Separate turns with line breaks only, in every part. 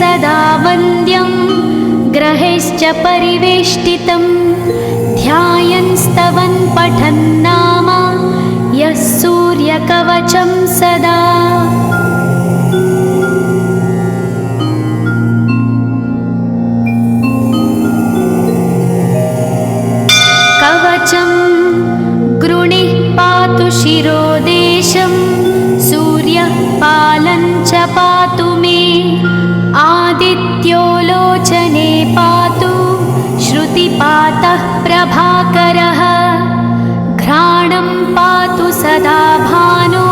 सदा वन्द्यं ग्रहेश्च परिवेष्टितं ध्यायन्स्तवन् पठन्नाम यः सूर्यकवचं सदा। कवचं गृणिः पातु शिरोदेशं सूर्यः पालं च पातु मे आदित्यो लोचने पातु श्रुतिपातः प्रभाकरः घ्राणं पातु सदा भानो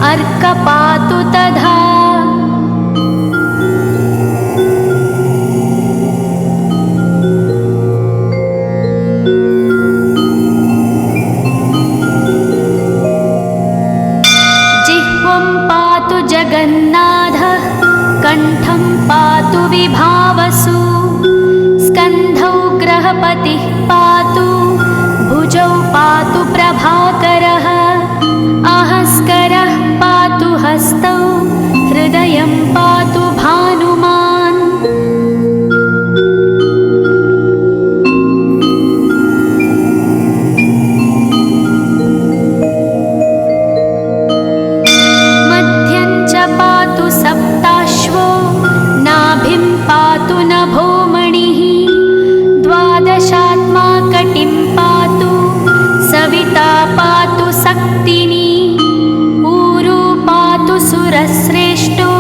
अर्क पातु तथा। जिह्वं पातु जगन्नाथः कण्ठं पातु विभावसु स्कन्धौ ग्रहपतिः पातु भुजौ पातु प्रभाकरः अहस्करः पातु हस्तौ हृदयं पातु भानुमान्। मध्यं च पातु सप्ताश्वो नाभिं पातु नभोमणिः द्वादशात्मा कटिं पातु सविता पातु सक्तिनी ऊरू पातु सुरश्रेष्ठो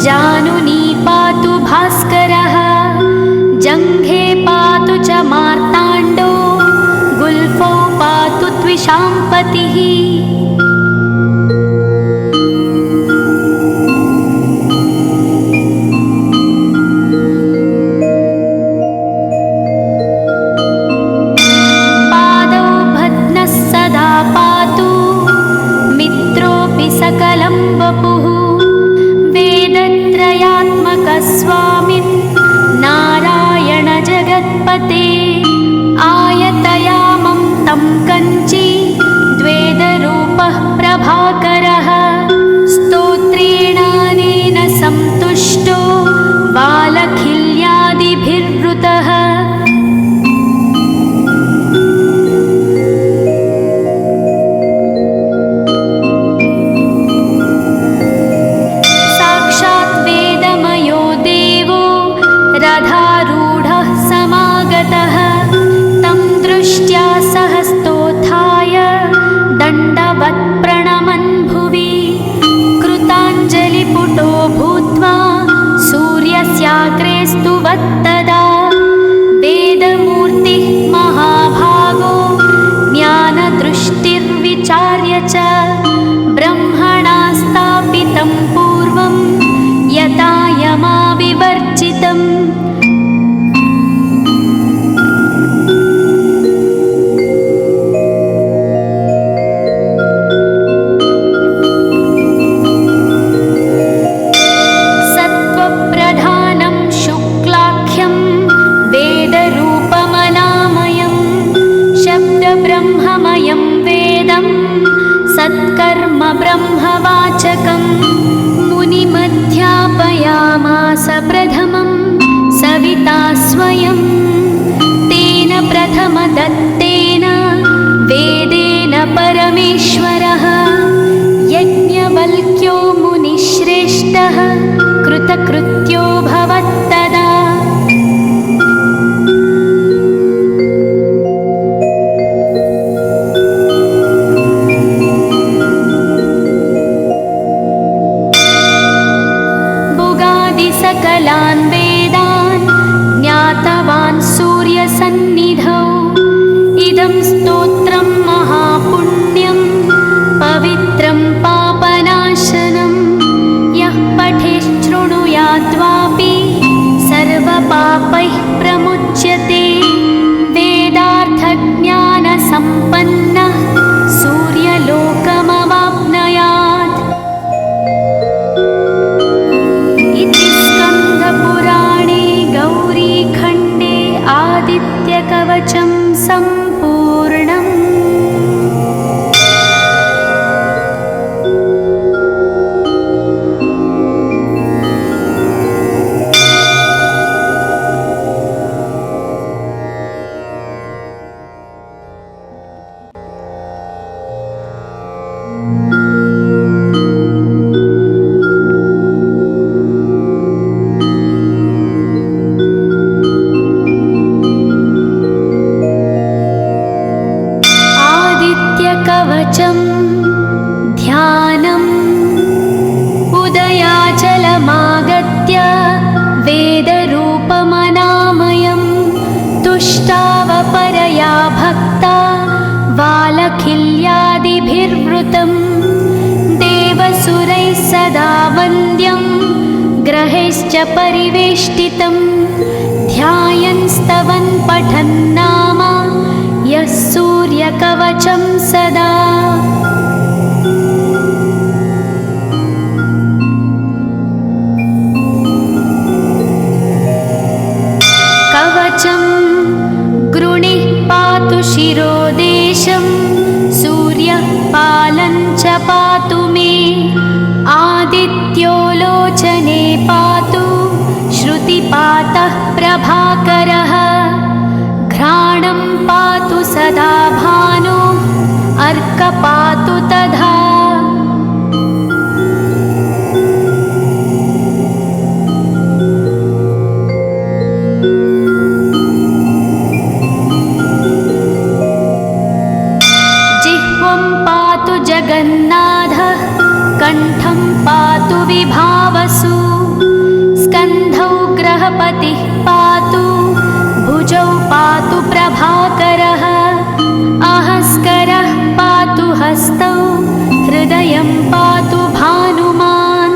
जानुनी पातु भास्करः जङ्घे पातु च मार्ताण्डो गुल्फौ पातु त्विषाम्पतिः। सकलं वपुः वेदत्रयात्मकस्वामिन् नारायण जगत्पते आयतयामं तं कञ्ची द्वेदरूपः प्रभाकरः स्तोत्रेणानेन सन्तुष्टो बालखिल्यादिभिर्वृतः। रथारूढः समागतः तं दृष्ट्या सहस्तोत्थाय दण्डवत् प्रणमन् भुवि कृताञ्जलिपुटो भूत्वा सूर्यस्याग्रे स्तुवत्तदा वेदमूर्तिः महाभागो ज्ञानदृष्टिर्विचार्य च ब्रह्मणा स्थापितं पूर्वं यथा यमाविवर्जितम्। सत्त्वप्रधानं शुक्लाख्यं वेदरूपमनामयं शब्दब्रह्ममयं वेदं सत्कर्म ब्रह्मवाचकं मुनिमध्यापयामास प्रथमं सविता स्वयं तेन प्रथमदत्तेन वेदेन परमेश्वरः यज्ञवल्क्यो मुनिश्रेष्ठः कृतकृत्यो भवत्तदा। सकलान् वेदान् ज्ञातवान् सूर्यसन्निधौ इदं स्तोत्रं महापुण्यं पवित्रं पापनाशनं यः पठेच्छृणुयाद्वापि विवृतं देवसुरैः सदा वन्द्यं ग्रहैश्च परिवेष्टितं ध्यायन् स्तवन् पठन् नाम यः सूर्यकवचं सदा। कवचं गृणिः पातु शिरोदेशं सूर्यः पालं च पातु मे आदित्यो लोचने पातु श्रुतिपातः प्रभाकरः घ्राणं पातु सदा भानो अर्क पातु तथा। जगन्नाथः कण्ठं पातु विभावसु स्कन्धौ ग्रहपतिः पातु भुजौ पातु प्रभाकरः अहस्करः पातु हस्तौ हृदयं पातु भानुमान्।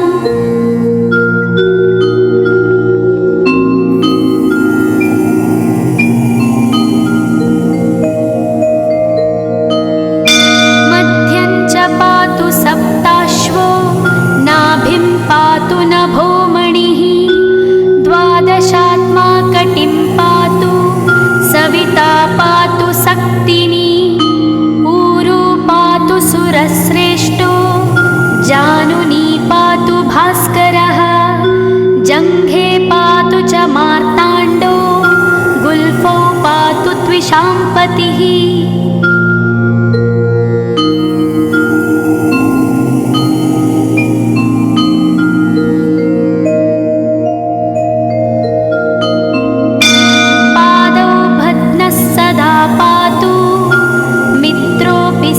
सप्ताश्वो नाभिं पातु नभोमणिः द्वादशात्मा कटिं पातु सविता पातु सक्तिनी ऊरू पातु सुरश्रेष्ठो जानुनी पातु भास्करः जङ्घे पातु च मार्ताण्डो गुल्फौ पातु त्विषाम्पतिः।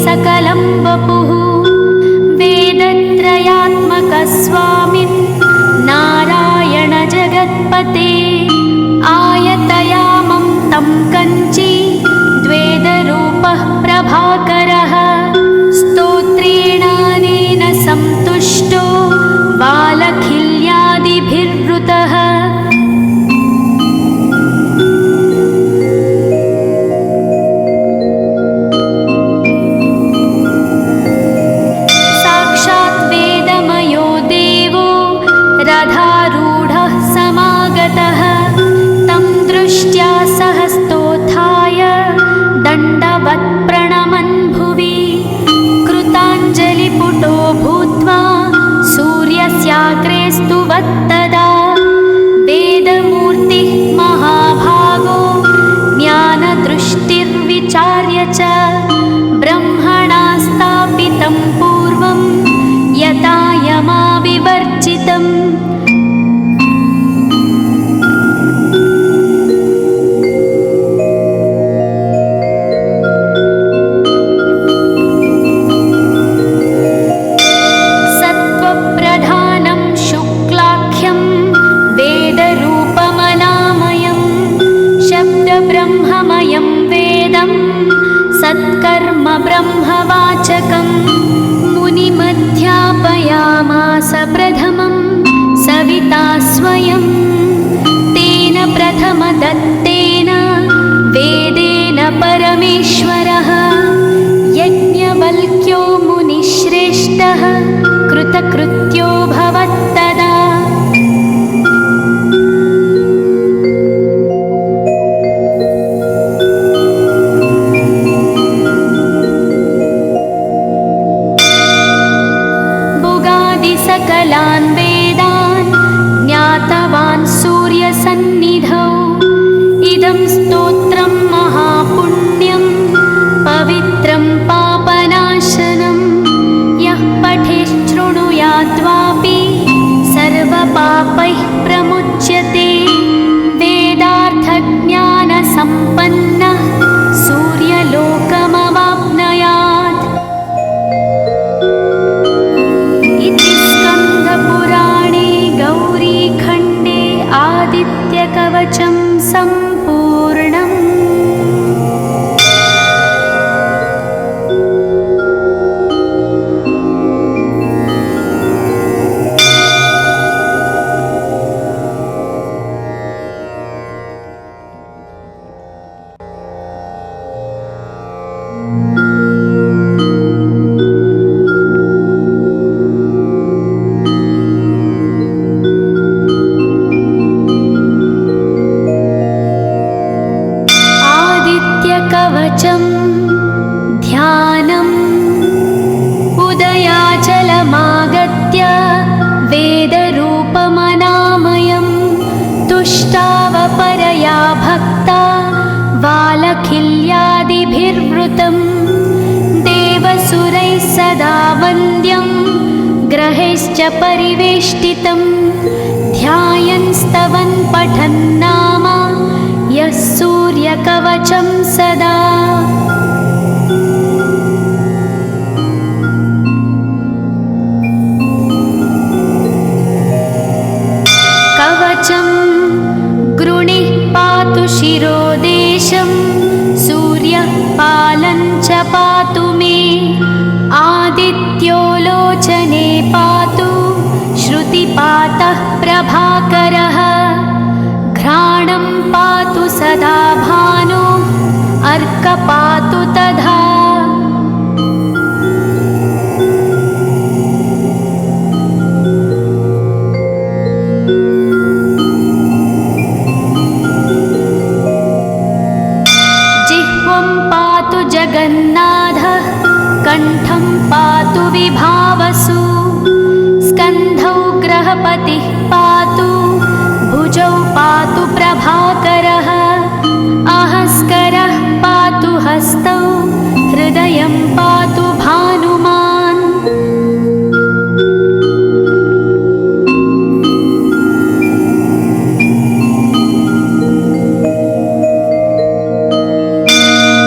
सकलं वपुः वेदत्रयात्मकस्वामिन् नारायण जगत्पते आयतयामं तं कञ्ची द्वेदरूपः प्रभाकरः स्तोत्रेणानेन सन्तुष्टो बालखिल्यादिभिर्वृतः। रथारूढः समागतः तं दृष्ट्या सहस्तोत्थाय दण्डवत् प्रणमन् भुवि कृताञ्जलिपुटो भूत्वा सूर्यस्याग्रे स्तुवत्तदा वेदमूर्तिः महाभागो ज्ञानदृष्टिर्विचार्य च ब्रह्मणा स्थापितं पूर्वं यथा यमाविवर्जितम्। सत्त्वप्रधानं शुक्लाख्यं वेदरूपमनामयं शब्दब्रह्ममयं वेदं सत्कर्म ब्रह्मवाचकम् मुनिमध्यापयामास प्रथमं सविता स्वयं तेन प्रथमदत्तेन वेदेन परमेश्वरः यज्ञवल्क्यो मुनिश्रेष्ठः कृतकृत्यो भवत्तदा। सकलान् वेदान् ज्ञातवान् सूर्यसन्निधौ इदं स्तोत्रं महापुण्यं पवित्रं पापनाशनं यः पठेच्छृणुयाद्वापि सर्वपापैः प्रमुच्यते वेदार्थज्ञानसम्पन्नः सूर्यलोकमवाप्नुयात्। पुराणे गौरीखण्डे आदित्यकवचं सम्पूर्णम्। कवचं ध्यानम् उदयाचलमागत्य वेदरूपमनामयं तुष्टावपरया भक्ता वालखिल्यादिभिर्वृतं देवसुरैः सदा वन्द्यं ग्रहैश्च परिवेष्टितं ध्यायन् स्तवन् पठन् नाम यः सूर्यकवचं सदा। कवचं गृणिः पातु शिरोदेशं सूर्यः पालं च पातु मे आदित्यो लोचने पातु श्रुतिपातः प्रभाकरः घ्राणं पातु सदा भानो अर्कपातु तथा। जिह्वं पातु जगन्नाथः कण्ठं पातु विभावसु स्कन्धौ ग्रहपतिः पातु भुजौ पातु प्रभाकरः अहस्करः पातु हस्तौ हृदयं पातु भानुमान्।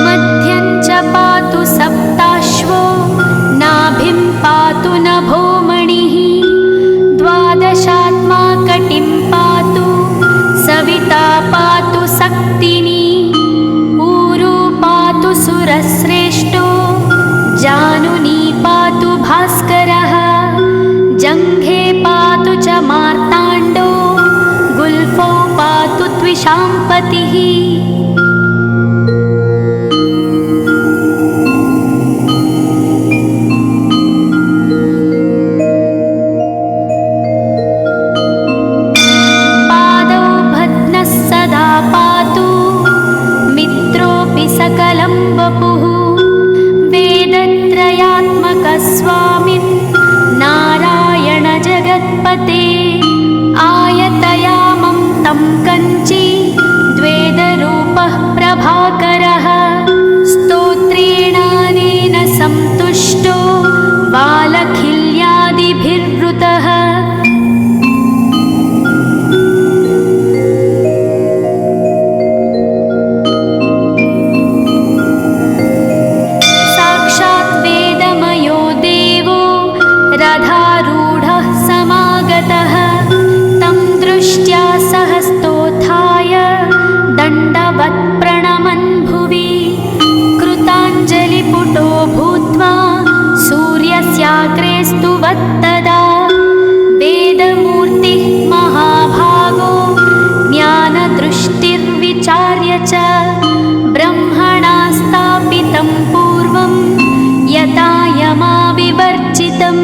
मध्यं च पातु सप्ताश्वो नाभिं पातु नभोमणिः द्वादशात्मा कटिं पातु सविता पातु सक्तिनी ऊरू पातु सुरश्रेष्ठो जानुनी पातु भास्करः जङ्घे पातु च मार्ताण्डो गुल्फौ पातु त्विषाम्पतिः। सकलं वपुः वेदत्रयात्मकस्वामिन् नारायण जगत्पते आयतयामं तं कञ्ची द्वेदरूपः प्रभाकरः स्तोत्रेणानेन सन्तुष्टो वालखिल्यादिभिर्वृतः। रथारूढः समागतः तं दृष्ट्या सहस्तोत्थाय दण्डवत् प्रणमन् भुवि कृताञ्जलिपुटो भूत्वा सूर्यस्याग्रे स्तुवत्तदा वेदमूर्तिः महाभागो ज्ञानदृष्टिर्विचार्य च ब्रह्मणा स्थापितं पूर्वं यथा यमाविवर्जितम्।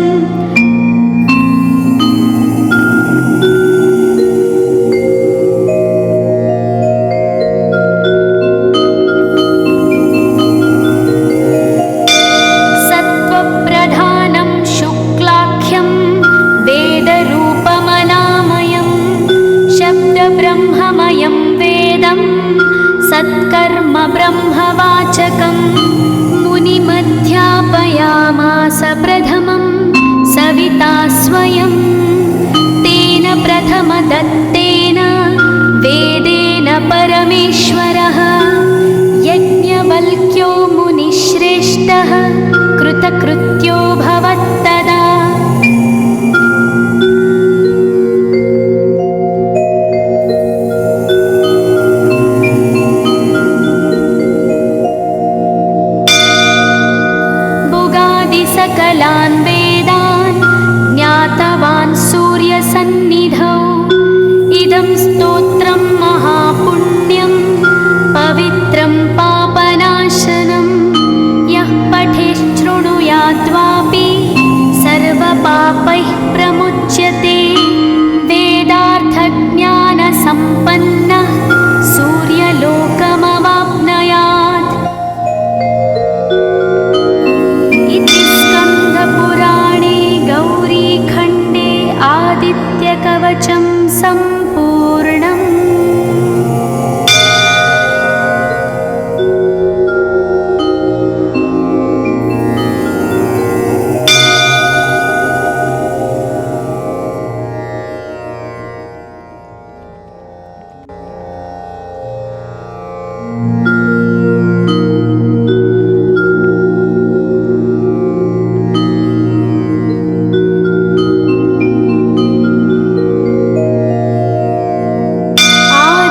सत्त्वप्रधानं शुक्लाख्यं वेदरूपमनामयं शब्दब्रह्ममयं वेदं सत्कर्म ब्रह्मवाचकं मुनिमध्यापयामास प्रथमं सविता स्वयं तेन प्रथमदत्तेन वेदेन परमेश्वरः यज्ञवल्क्यो मुनिश्रेष्ठः कृतकृत्यो भवत्तदा। सकलान् वेदान् ज्ञातवान् सूर्यसन्निधौ इदं स्तोत्रं महापुण्यं पवित्रं पापनाशनं यः पठेच्छृणुयात्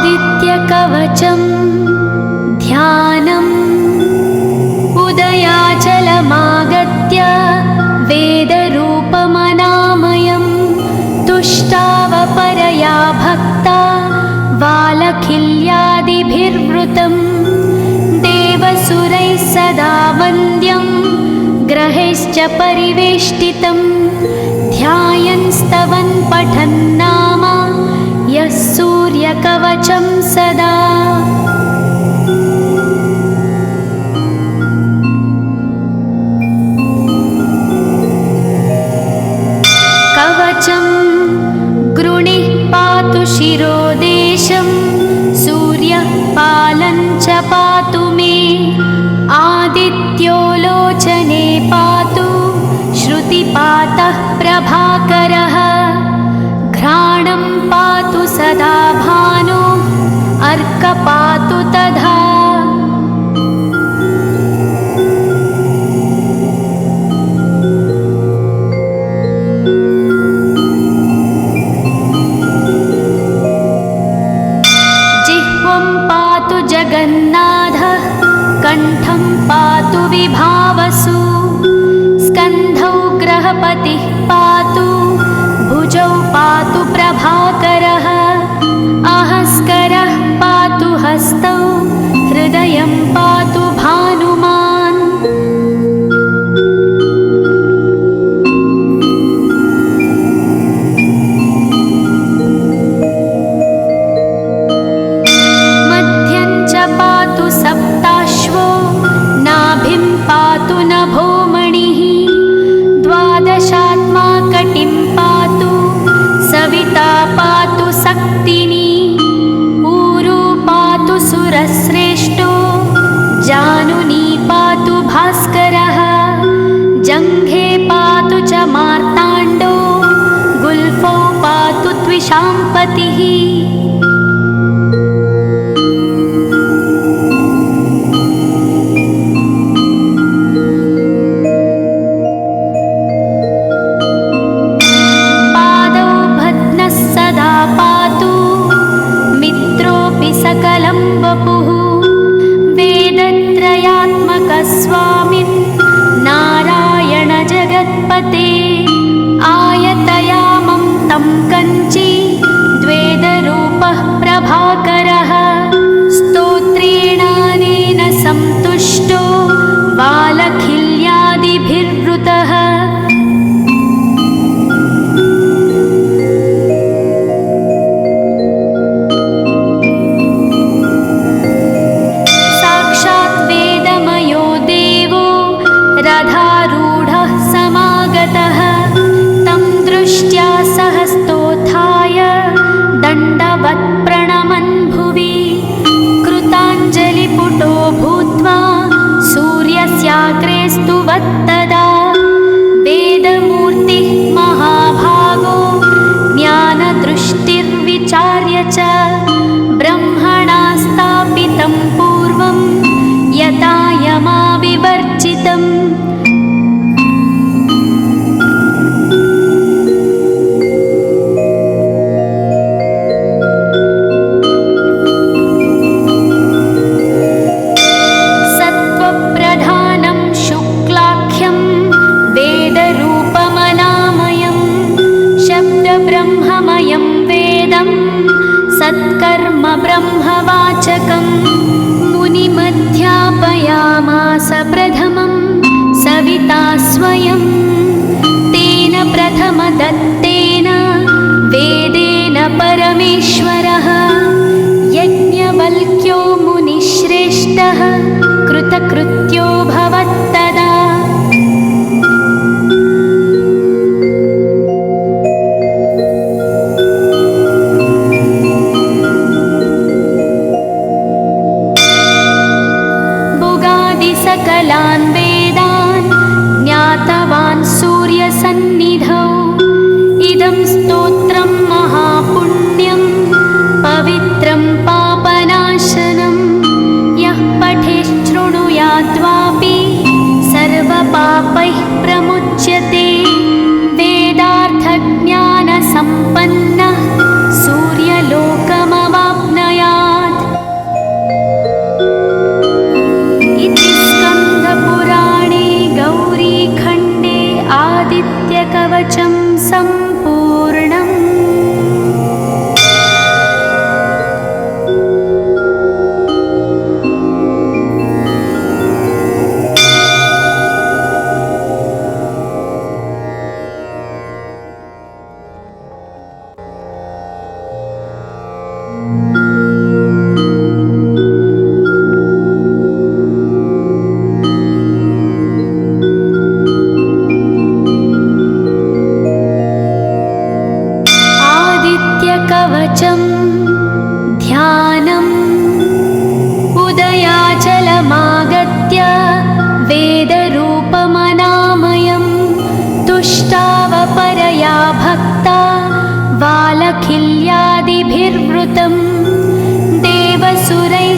आदित्यकवचं ध्यानम् उदयाचलमागत्य वेदरूपमनामयं तुष्टावपरया भक्ता वालखिल्यादिभिर्वृतं देवसुरैः सदा वन्द्यं ग्रहैश्च परिवेष्टितं ध्यायन् स्तवन् पठन् नाम यः सूर्यकवचं सदा। कवचं गृणिः पातु शिरोदेशं सूर्यः पालं च पातु मे आदित्यो लोचने पातु श्रुतिपातः प्रभाकरः घ्राणं पातु सदा भानु अर्क पातु तथा। जिह्वं पातु जगन्नाथः कण्ठं पातु विभावसु स्कन्धौ ग्रहपतिः पातु भुजौ पातु प्रभाकरः अहस्करः पातु हस्तौ हृदयं पातु भानुमान्। मध्यं च पातु सप्ताश्वो नाभिं पातु नभोमणिः द्वादशात्मा कटिं पातु सविता पातु सक्तिनी ऊरू पातु सुरश्रेष्ठो जानुनी पातु भास्करः जङ्घे पातु च मार्ताण्डो गुल्फौ पातु त्विषाम्पतिः। सकलं वपुः वेदत्रयात्मकस्वामिन् नारायण जगत्पते आयतयामं तं कञ्ची द्वेदरूपः प्रभाकरः स्तोत्रेणानेन सन्तुष्टो वालखिल्यादिभिर्वृतः। रथारूढः समागतः तं दृष्ट्या सहस्तोत्थाय दण्डवत् प्रणमन् भुवि कृताञ्जलिपुटो भूत्वा सूर्यस्याग्रे स्तुवत्तदा वेदमूर्तिः महाभागो ज्ञानदृष्टिर्विचार्य च ब्रह्मणा स्थापितं पूर्वं यथा यमाविवर्जितम्। सत्त्वप्रधानं शुक्लाख्यं वेदरूपमनामयं शब्दब्रह्ममयं वेदं सत्कर्म ब्रह्मवाचकं मुनिमध्यापयामास प्रथमं सविता स्वयं तेन प्रथमदत्तेन वेदेन परमेश्वरः यज्ञवल्क्यो मुनिश्रेष्ठः कृतकृत्यो भवत्तदा। सकलान् वेदान् ज्ञातवान् सूर्यसन्निधौ इदं स्तोत्रं महापुण्यं पवित्रं पापनाशनं यः पठेच्छृणुयाद्वापि सर्वपापैः प्रमुच्यते वेदार्थज्ञानसम्पन्नः सूर्यलोकमवाप्नुयात्।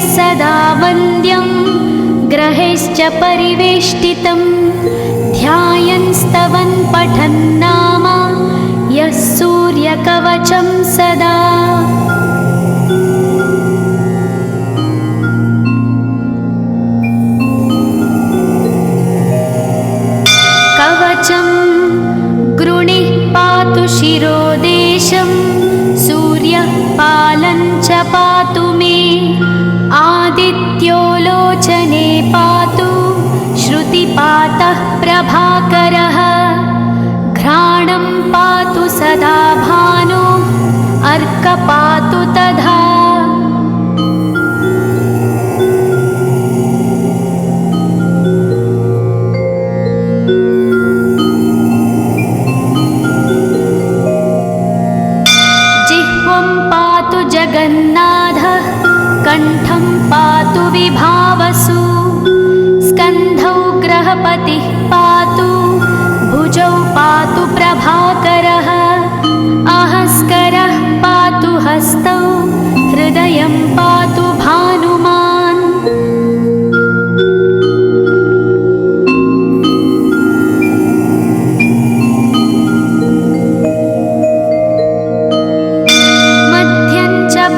सदा वन्द्यं ग्रहैश्च परिवेष्टितं ध्यायन्स्तवन् पठन्नाम यः सूर्यकवचं सदा। कवचं गृणिः पातु शिरोदेशं सूर्यः पालं च पातु मे आदित्यो लोचने पातु श्रुतिपातः प्रभाकरः घ्राणं पातु सदा भानो अर्क पातु तथा। जगन्नाथः कण्ठं पातु विभावसु स्कन्धौ ग्रहपतिः पातु भुजौ पातु प्रभाकरः अहस्करः पातु हस्तौ हृदयं पातु भानुमान्।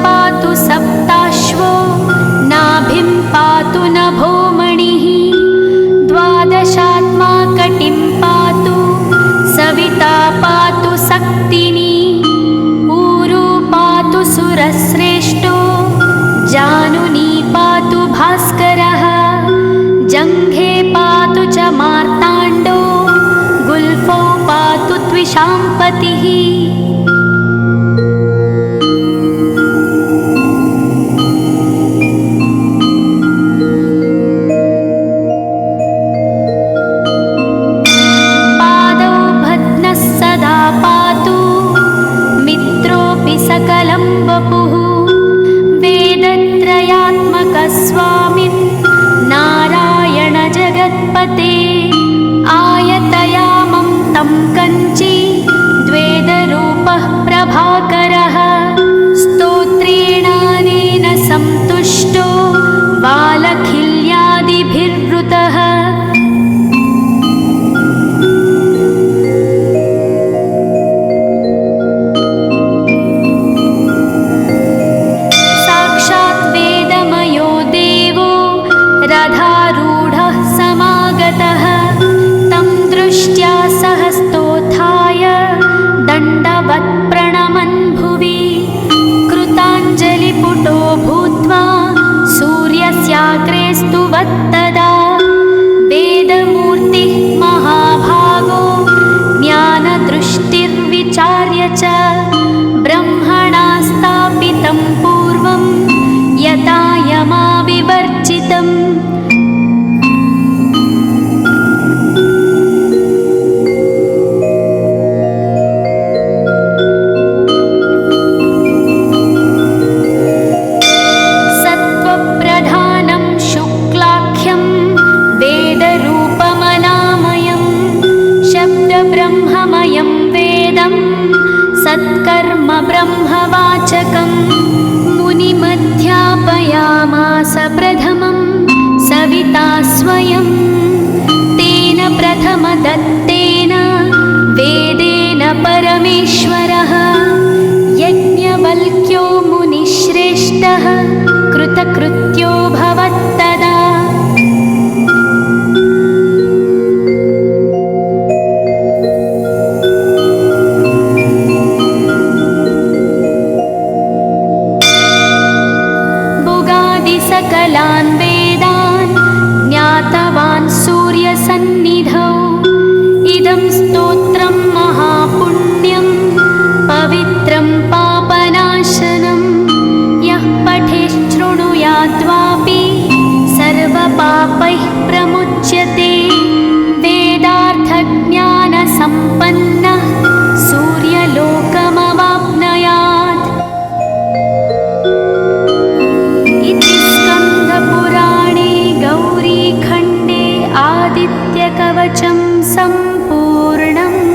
पातु सप्ताश्वो नाभिं पातु नभोमणिः द्वादशात्मा कटिं पातु सविता पातु सक्तिनी ऊरू पातु सुरश्रेष्ठो जानुनी पातु भास्करः जङ्घे पातु च मार्ताण्डो गुल्फौ पातु त्विषाम्पतिः। सकलं वपुः वेदत्रयात्मकस्वामिन् नारायण जगत्पते आयतयामं तं कञ्ची द्वेदरूपः प्रभाकरः स्तोत्रेणानेन सन्तुष्टो बालखिल्यादिभिर्वृतः। रथारूढः समागतः तं दृष्ट्या सहस्तोत्थाय दण्डवत् प्रणमन् भुवि कृताञ्जलिपुटो भूत्वा सूर्यस्याग्रे स्तुवत्तदा वेदमूर्तिः महाभागो ज्ञानदृष्टिर्विचार्य च ब्रह्मणा स्थापितं पूर्वं यथा यमाविवर्जितम्। सत्त्वप्रधानं शुक्लाख्यं वेदरूपमनामयं शब्दब्रह्ममयं वेदं सत्कर्म ब्रह्मवाचकम् मुनिमध्यापयामास प्रथमं सविता स्वयं तेन प्रथमदत्तेन वेदेन परमेश्वरः यज्ञवल्क्यो मुनिश्रेष्ठः कृतकृत्यो भवत्तदा। सकलान् वेदान् ज्ञातवान् सूर्यसन्निधौ इदं स्तोत्रं महापुण्यं पवित्रं पापनाशनं यः पठेच्छृणुयाद्वापि सर्वपापैः प्रमुच्यते वेदार्थज्ञानसम्पन्नः सूर्यलोकमवाप्नुयात्। पुराणे गौरीखण्डे आदित्यकवचं सम्पूर्णम्।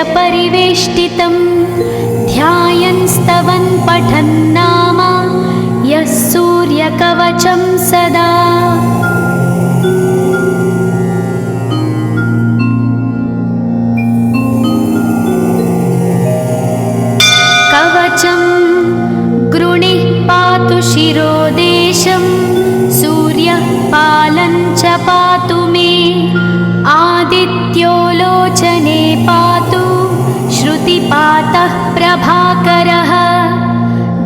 परिवेष्टितं ध्यायन् स्तवन् पठन् नाम यः सूर्यकवचं सदा। कवचं गृणिः पातु शिरोदेशं सूर्यः पालं च पातु मे आदित्यो लोचने पातु श्रुतिपातः प्रभाकरः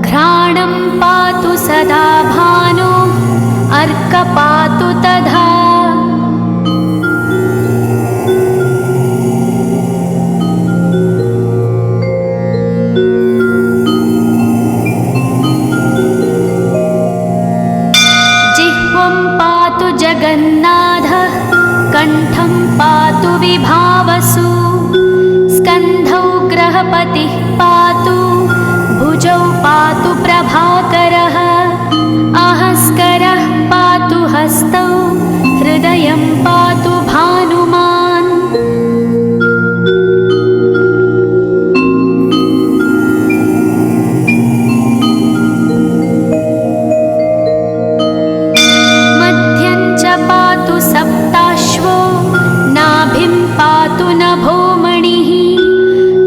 घ्राणं पातु सदा भानो अर्क पातु तथा। जिह्वं पातु जगन्नाथः कण्ठं पातु विभावसु स्कन्धौ ग्रहपतिः पातु भुजौ पातु प्रभाकरः अहस्करः पातु हस्तौ हृदयं पातु भानुमान्। मध्यं च पातु सप्ताश्वो नाभिं पातु नभोमणिः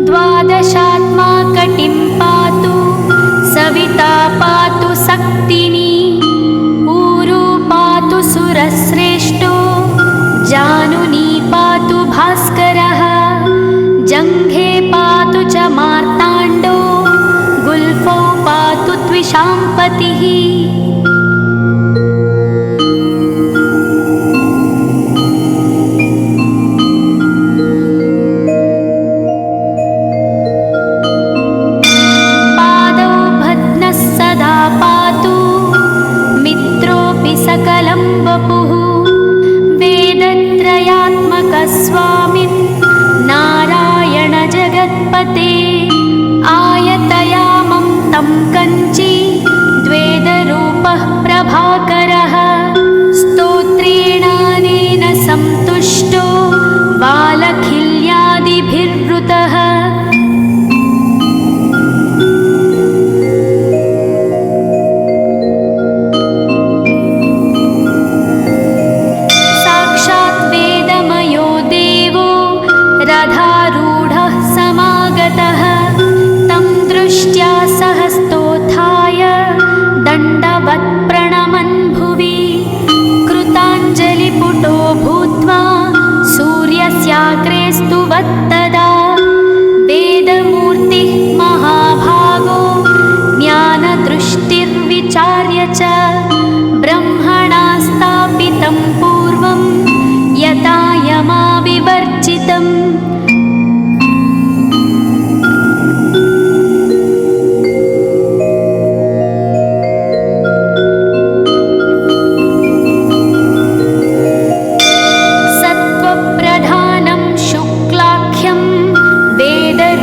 द्वादशात्मा कटिं पातु सविता पातु सक्तिनी ऊरू पातु सुरश्रेष्ठो जानुनी पातु भास्करः जङ्घे पातु च मार्ताण्डो गुल्फौ पातु त्विषाम्पतिः। सकलं वपुः वेदत्रयात्मकस्वामिन् नारायण जगत्पते आयतयामं तं कञ्ची द्वेदरूपः प्रभाकरः स्तोत्रेणानेन सन्तुष्टो बालखिल्यादिभिर्वृतः। रथारूढः समागतः तं दृष्ट्या सहस्तोत्थाय दण्डवत् प्रणमन् भुवि कृताञ्जलिपुटो भूत्वा सूर्यस्याग्रे स्तुवत्तदा वेदमूर्तिः महाभागो ज्ञानदृष्टिर्विचार्य च ब्रह्मणा स्थापितं पूर्वं यथा यमाविवर्जितम्। सत्त्वप्रधानं शुक्लाख्यं वेदरूपमनामयं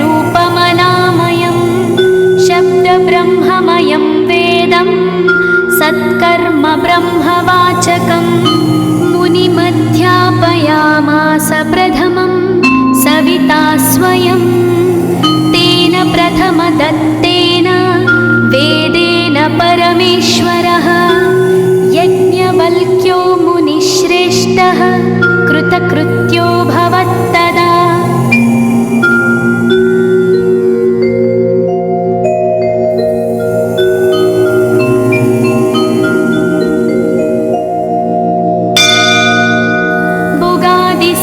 शब्दब्रह्ममयं वेदं सत्कर्म ब्रह्मवाचकं मुनिमध्यापयामास प्रथमं सविता स्वयं तेन प्रथमदत्तेन वेदेन परमेश्वरः यज्ञवल्क्यो मुनिश्रेष्ठः कृतकृत्यो भवत्तदा।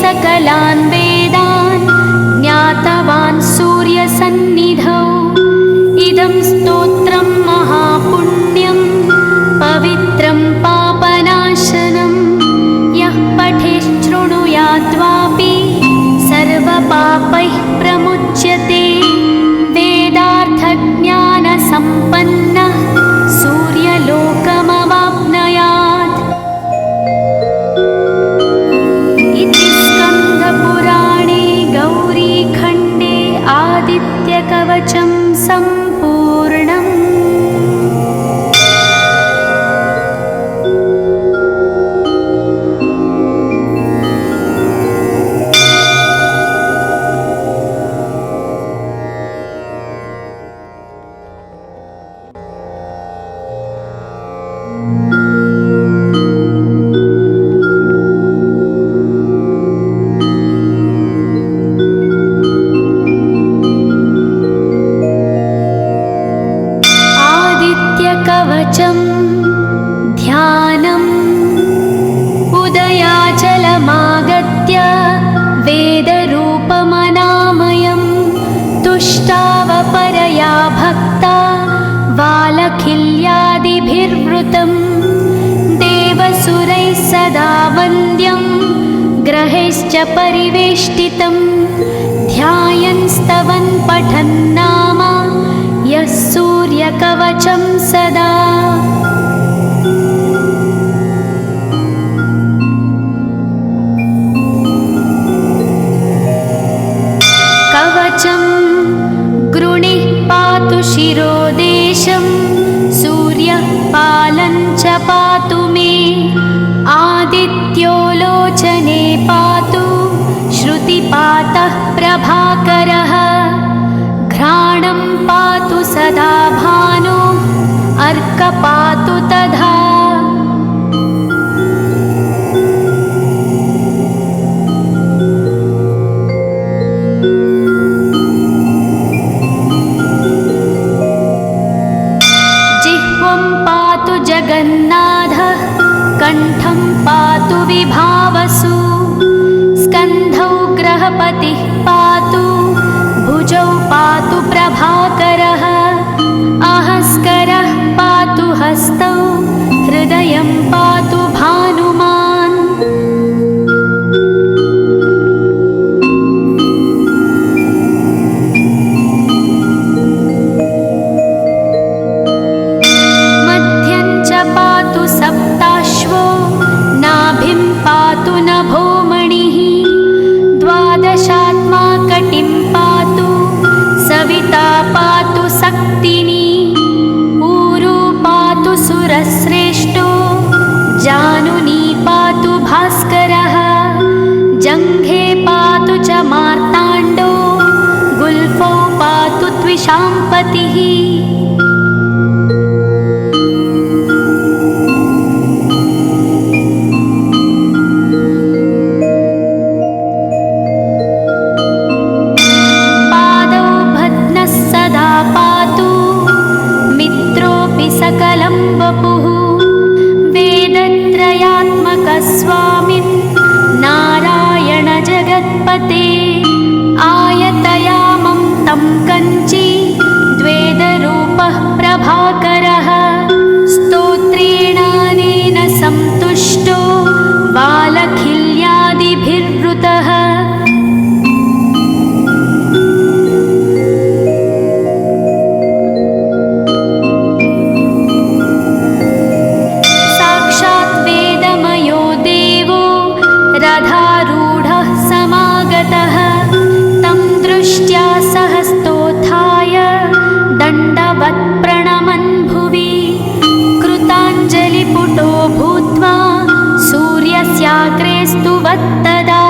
सकलान् वेदान् ज्ञातवान् सूर्यसन्निधौ इदं स्तोत्रं महापुण्यं पवित्रं पापनाशनं यः पठेच्छृणुयाद्वापि सर्वपापैः प्रमुच्यते वेदार्थज्ञानसम्पन्नः सूर्यलोकमवाप्नुयात्। स्कन्दपुराणे गौरीखण्डे आदित्यकवचं सम्पूर्णम्। परिवेष्टितं ध्यायन् स्तवन् पठन् नाम यः सूर्यकवचं सदा। कवचं गृणिः पातु शिरोदेशं सूर्यः पालं च पातु मे आदित्यो लोचने पातु श्रुतिपातः प्रभाकरः घ्राणं पातु सदा भानो अर्क पातु तथा। जिह्वं पातु जगन्नाथः कण्ठं पातु विभावसु स्कन्धौ ग्रहपतिः पातु भुजौ पातु प्रभाकरः अहस्करः पातु हस्तौ हृदयं पातु भानुमान्। मध्यं च पातु सप्ताश्वो नाभिं पातु नभोमणिः द्वादशात्मा कटिं पातु सविता पातु सक्तिनी ऊरू पातु सुरश्रेष्ठो जानुनी पातु भास्करः जङ्घे पातु च मार्ताण्डो गुल्फौ पातु त्विषाम्पतिः। सकलं वपुः वेदत्रयात्मकस्वामिन् नारायण जगत्पते आयतयामं तं कञ्ची द्वेदरूपः प्रभाकरः स्तोत्रेणानेन सन्तुष्टो बालखिल्यादिभिर्वृतः। रथारूढः समागतः तं दृष्ट्या सहस्तोत्थाय दण्डवत् प्रणमन् भुवि कृताञ्जलिपुटो भूत्वा सूर्यस्याग्रे स्तुवत्तदा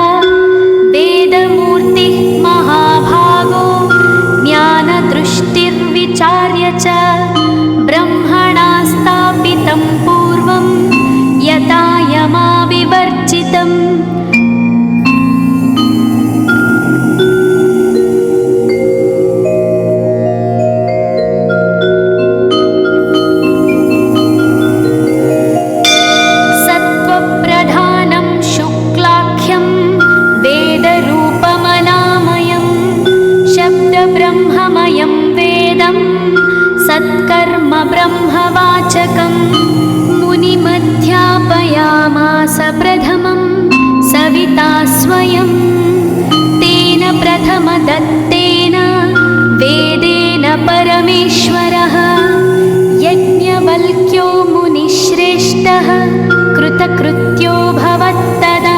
वेदमूर्तिः महाभागो ज्ञानदृष्टिर्विचार्य च ब्रह्मणा स्थापितं पूर्वं यथा यमाविवर्जितम्। सत्त्वप्रधानं शुक्लाख्यं वेदरूपमनामयं शब्दब्रह्ममयं वेदं सत्कर्म ब्रह्मवाचकम् मुनिमध्यापयामास प्रथमं सविता स्वयं तेन प्रथमदत्तेन वेदेन परमेश्वरः यज्ञवल्क्यो मुनिश्रेष्ठः कृतकृत्यो भवत्तदा।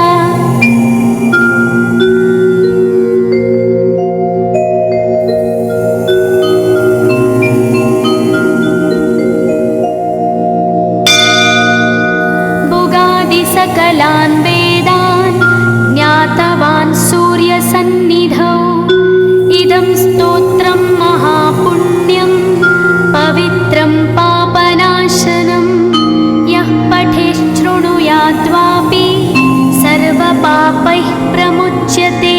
सकलान् वेदान् ज्ञातवान् सूर्यसन्निधौ इदं स्तोत्रं महापुण्यं पवित्रं पापनाशनं यः पठेच्छृणुयाद्वापि सर्वपापैः प्रमुच्यते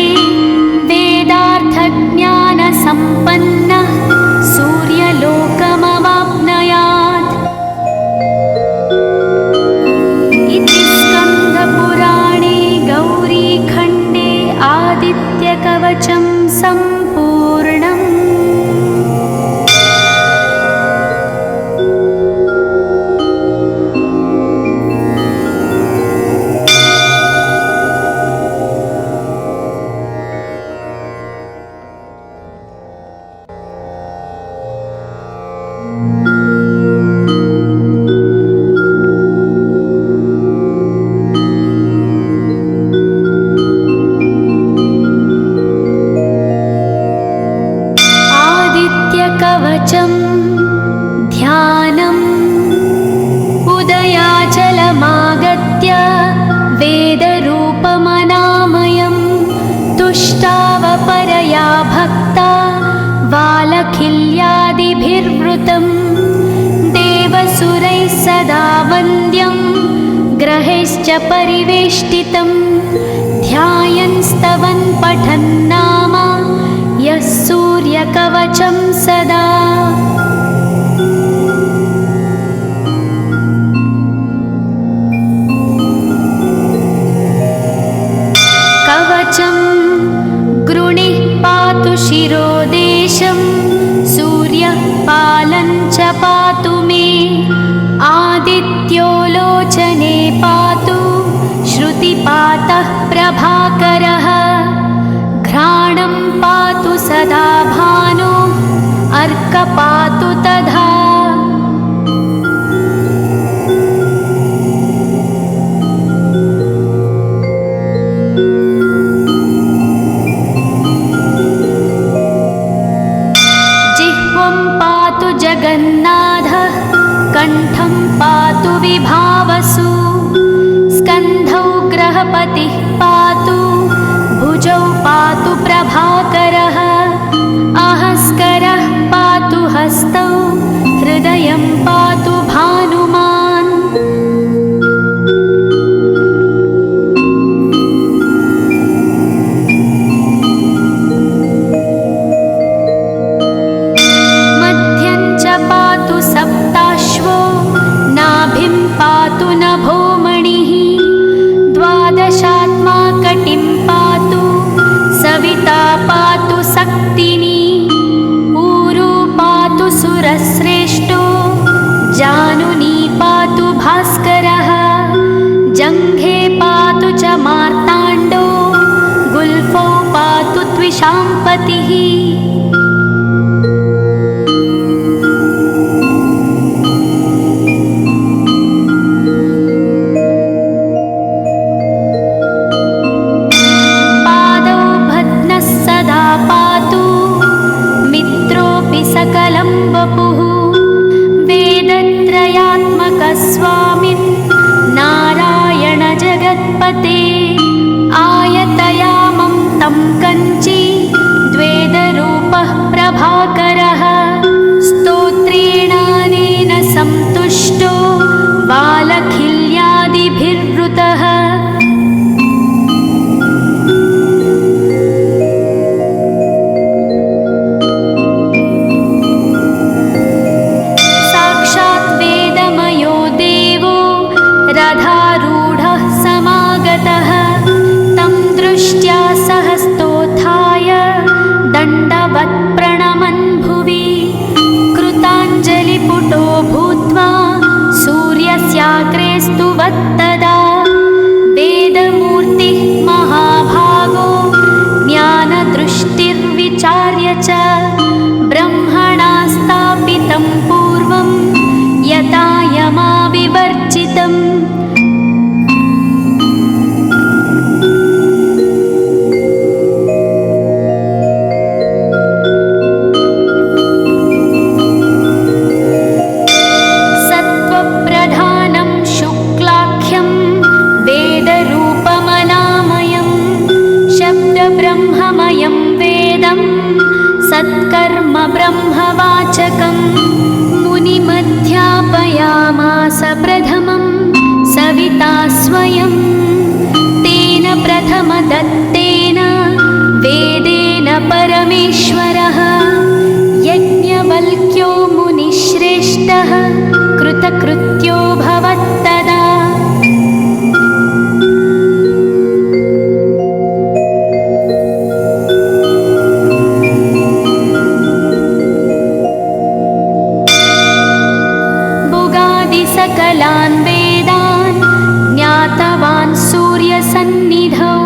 वेदार्थज्ञानसम्पन्नः सूर्यलोकमवाप्नुयात्। इति स्कन्दपुराणे गौरीखण्डे आदित्यकवचं सम्पूर्णम्। सूर्यकवचं ध्यानम् उदयाचलमागत्य वेदरूपमनामयं तुष्टावपरया भक्ता वालखिल्यादिभिर्वृतं देवसुरैः सदा वन्द्यं ग्रहैश्च परिवेष्टितं ध्यायन् स्तवन् पठन् नाम यः सूर्यकवचं सदा। कवचं गृणिः पातु शिरोदेशं सूर्यः पालं च पातु मे आदित्यो लोचने पातु श्रुतिपातः प्रभाकरः घ्राणं पातु सदा भानो अर्कपातु तथा। जिह्वं पातु जगन्नाथः कण्ठं पातु विभावसु स्कन्धौ ग्रहपतिः पातु भुजौ पातु प्रभाकरः अहस्करः पातु हस्तौ हृदयं पातु भानुमान्। मध्यं च पातु सप्ताश्वो नाभिं पातु नभोमणिः द्वादशात्मा कटिं पातु सविता पातु सक्तिनी ऊरू पातु सुरश्रेष्ठो जानुनी पातु भास्करः जङ्घे पातु च मार्ताण्डो गुल्फौ पातु त्विषाम्पतिः। सकलं वपुः वेदत्रयात्मकस्वामिन् नारायण जगत्पते आयतयामं तं कञ्ची द्वेदरूपः प्रभाकरः स्तोत्रेणानेन सन्तुष्टो वालखिल्यादिभिर्वृतः। रथारूढः समागतः तं दृष्ट्या सहस्तोत्थाय दण्डवत् प्रणमन् भुवि कृताञ्जलिपुटो भूत्वा सूर्यस्याग्रे स्तुवत्तदा वेदमूर्तिः महाभागो ज्ञानदृष्टिर्विचार्य च ब्रह्मणा स्थापितं पूर्वं यथा यमाविवर्जितम्। सत्त्वप्रधानं शुक्लाख्यं वेदरूपमनामयं शब्दब्रह्ममयं वेदं सत्कर्म ब्रह्मवाचकं मुनिमध्यापयामास प्रथमं सविता स्वयं तेन प्रथमदत्तेन वेदेन परमेश्वरः यज्ञवल्क्यो मुनिश्रेष्ठः कृतकृत्यो भवत्तदा। सकलान् वेदान् ज्ञातवान् सूर्यसन्निधौ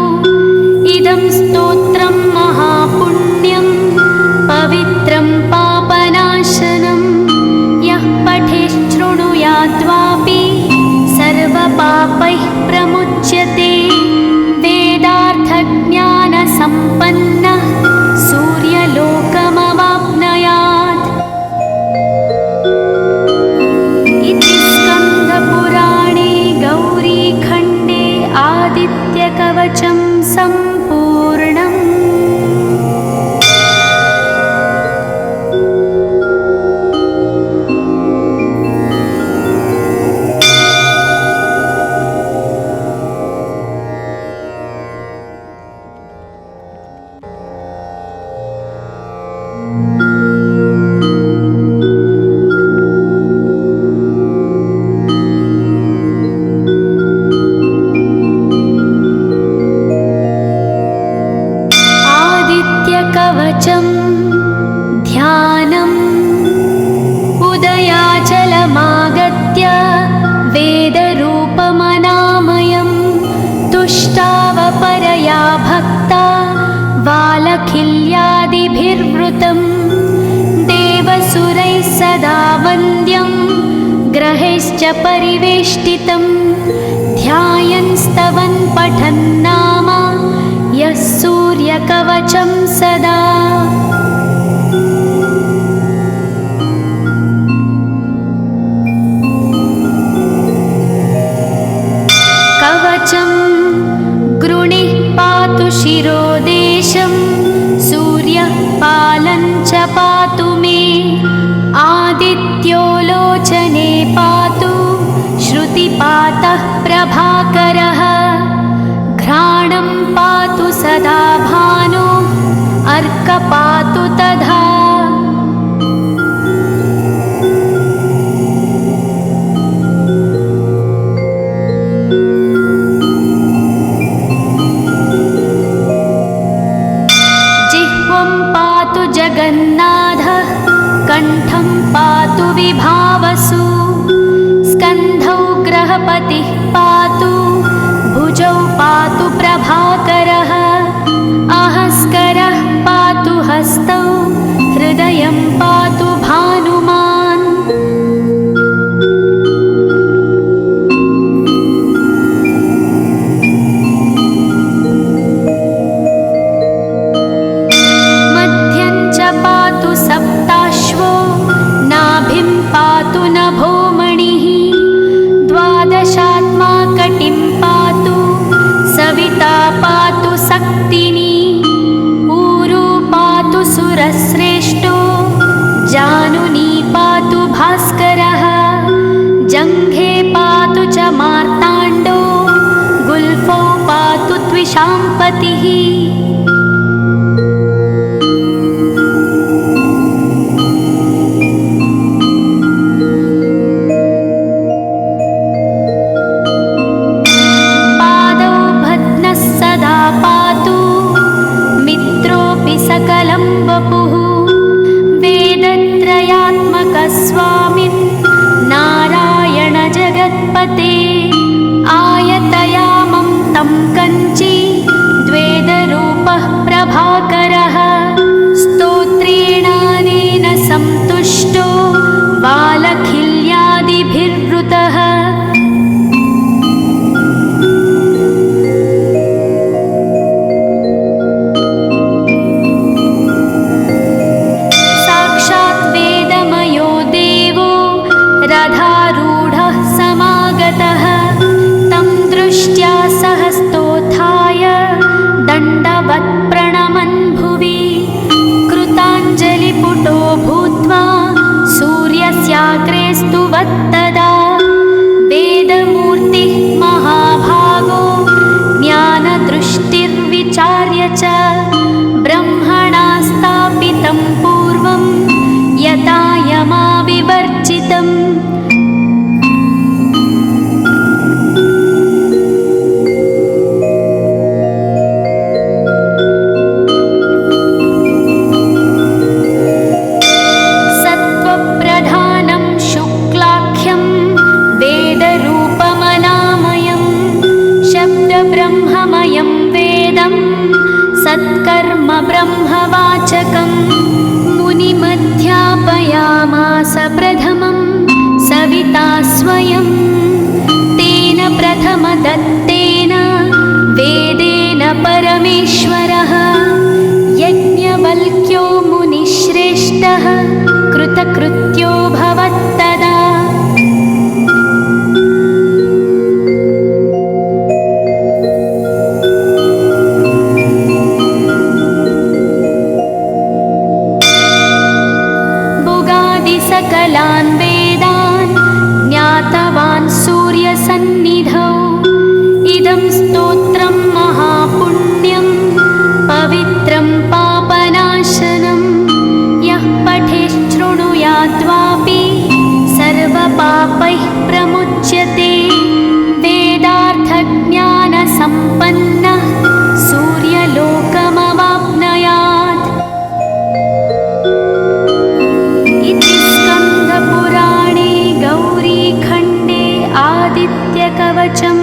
बालखिल्यादिभिर्वृतं देवसुरैः सदा वन्द्यं ग्रहैश्च परिवेष्टितं ध्यायन् स्तवन् पठन् नाम यः सूर्यकवचं सदा। कवचं गृणिः पातु शिरोदेशं सूर्यः पालं च पातु मे आदित्यो लोचने पातु श्रुतिपातः प्रभाकरः घ्राणं पातु सदा भानो अर्क पातु तथा। जगन्नाथः कण्ठं पातु विभावसु स्कन्धौ ग्रहपतिः पातु भुजौ पातु प्रभाकरः अहस्करः पातु हस्तौ हृदयं पातु भानुमान्। सप्ताश्वो नाभिं पातु नभोमणिः द्वादशात्मा कटिं पातु सविता पातु सक्तिनी ऊरू पातु सुरश्रेष्ठो जानुनी पातु भास्करः जङ्घे पातु च मार्ताण्डो गुल्फौ पातु त्विषाम्पतिः। सकलं वपुः वेदत्रयात्मकस्वामिन् नारायण जगत्पते आयतयामं तं कञ्ची द्वेदरूपः प्रभाकरः स्तोत्रेणानेन सन्तुष्टो बालखिल्यादिभिर्वृतः। रथारूढः समागतः तं दृष्ट्या सहस्तोत्थाय दण्डवत् प्रणमन् भुवि कृताञ्जलिपुटो भूत्वा सूर्यस्याग्रे स्तुवत्तदा वेदमूर्तिः महाभागो ज्ञानदृष्टिर्विचार्य च ब्रह्मणा स्थापितं पूर्वं यथा यमाविवर्जितम्। सत्त्वप्रधानं शुक्लाख्यं वेदरूपमनामयं शब्दब्रह्ममयं वेदं सत्कर्म ब्रह्मवाचकम् मुनिमध्यापयामास प्रथमं सविता स्वयं तेन प्रथमदत्तेन वेदेन परमेश्वरः यज्ञवल्क्यो मुनिश्रेष्ठः कृतकृत्यो भवत्तदा। सकलान् वेदान् ज्ञातवान् सूर्यसन्निधौ इदं स्तोत्रं महापुण्यं पवित्रं पापनाशनं यः पठेच्छृणुयाद्वापि सर्वपापैः प्रमुच्यते वेदार्थज्ञानसम्पन्नः सूर्यलोकमवाप्नुयात्। इति स्कन्दपुराणे गौरीखण्डे आदित्यकवचं